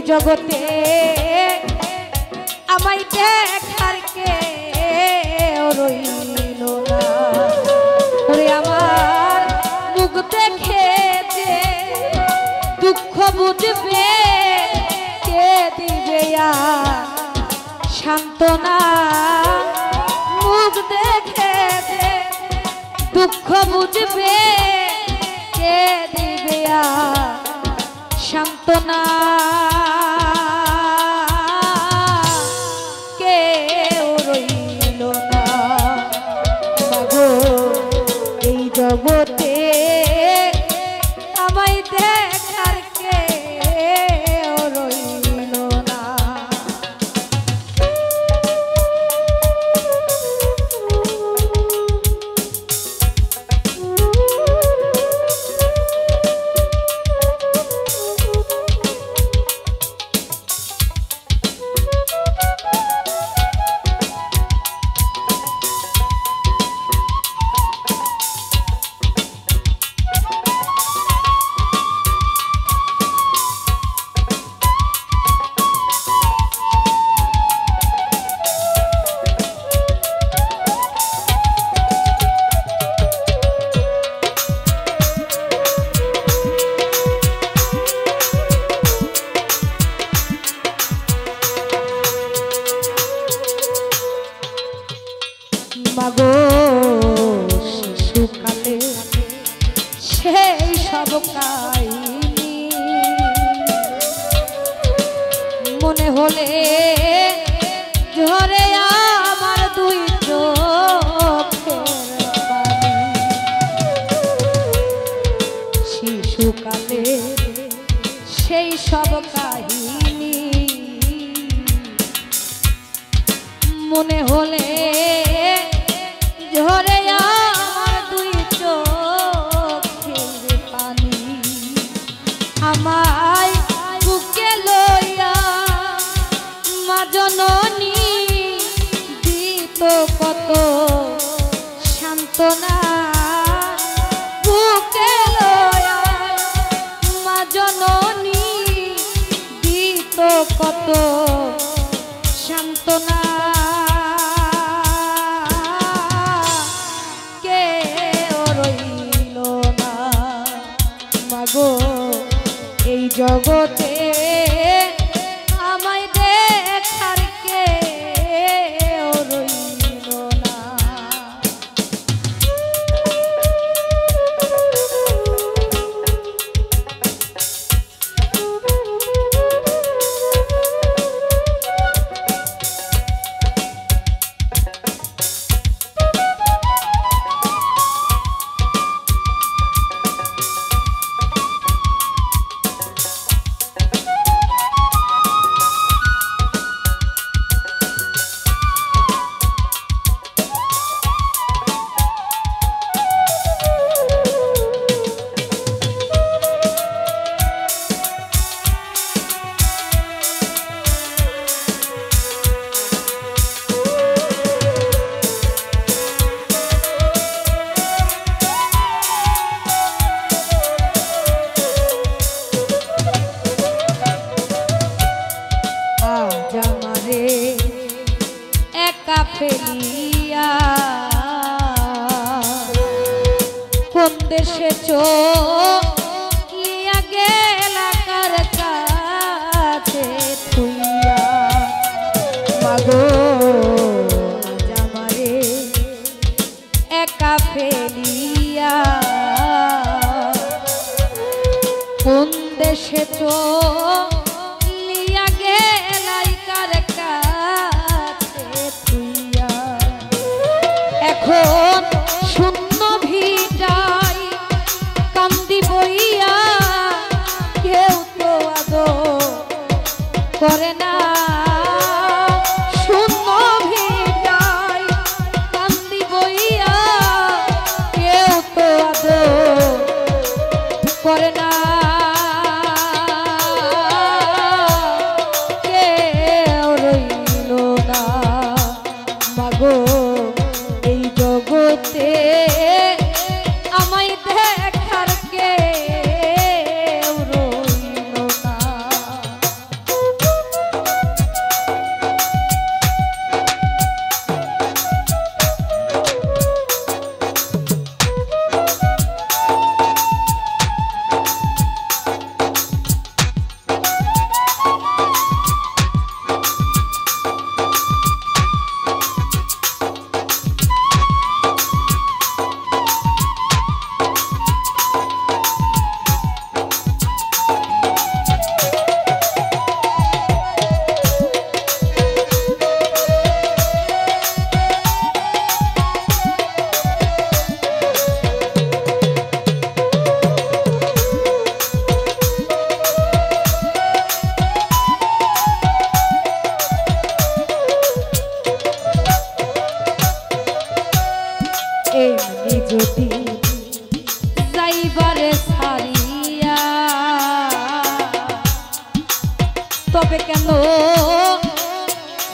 জগতে আমায় দেখার কে রইল না। ওরে আমার মুখ দেখে যে দুঃখ বুঝবে কে দিবে সান্ত্বনা। মুখ দেখে যে দুঃখ বুঝবে কে দিবে সান্ত্বনা। কেউ রইল না মাগো এই জগতে আমায় দেখার কেউ রইল না। মাগো শিশুকালে সেই সব কাহিনী মনে হলে ঝরে আমার দুই চোখের পানি। শিশুকালে সেই সব কাহিনী মনে হলে ঝরে আমার দুই চোখের পানি। আমায় বুকে লইয়া মা জননী দিত কত সান্ত্বনা। বুকে লইয়া মা জননী দিত কত সান্ত্বনা। এই জগতে আমায় দেখার কেউ রইল না। ফেলিয়া কোন দেশে চলিয়া গেলা কার কাছে থুইয়া। মাগো জামারে একা ফেলিয়া কোন দেশে চলিয়া গেলাই কার কাছে থুইয়া। এখন শূন্য ভিটাই কান্দি বইয়া কেউ তো আদর করে না। শূন্য ভিটাই কান্দি বইয়া কেউ তো আদর করে না। কেউ রইল না মাগো এই জগতে আমায় দেখার কেউ রইল না। তবে কেন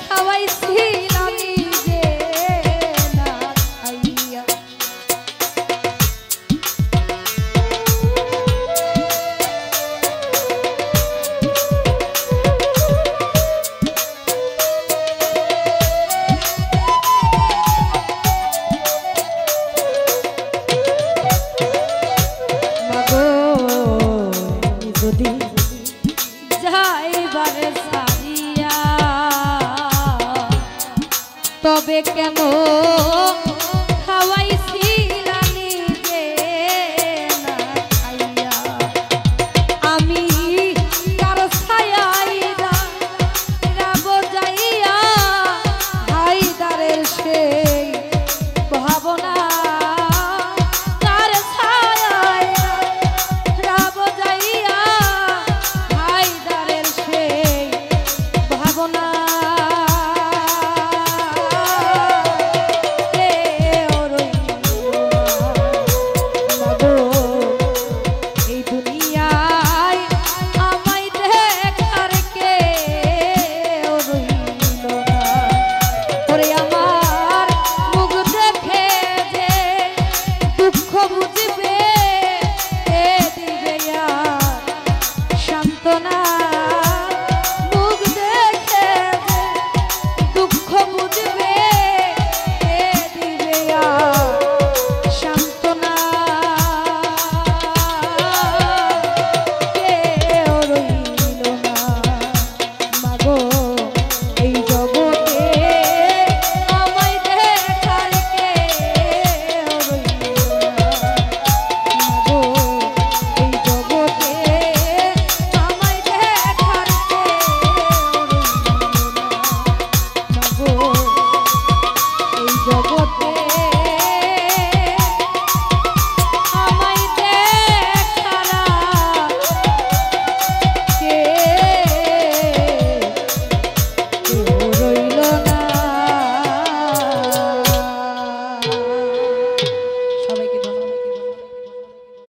খাওয়াইছিলাম নিজে না খাইয়া। যদি যাইবারে সারিয়া তবে কেন খাওয়াইছিলা নিজে না খাইয়া। আমি কার ছায়ায় রাব যাইয়া হায়দারের সেই ভাবনা বুঝবে এ দিবে সান্ত্বনা।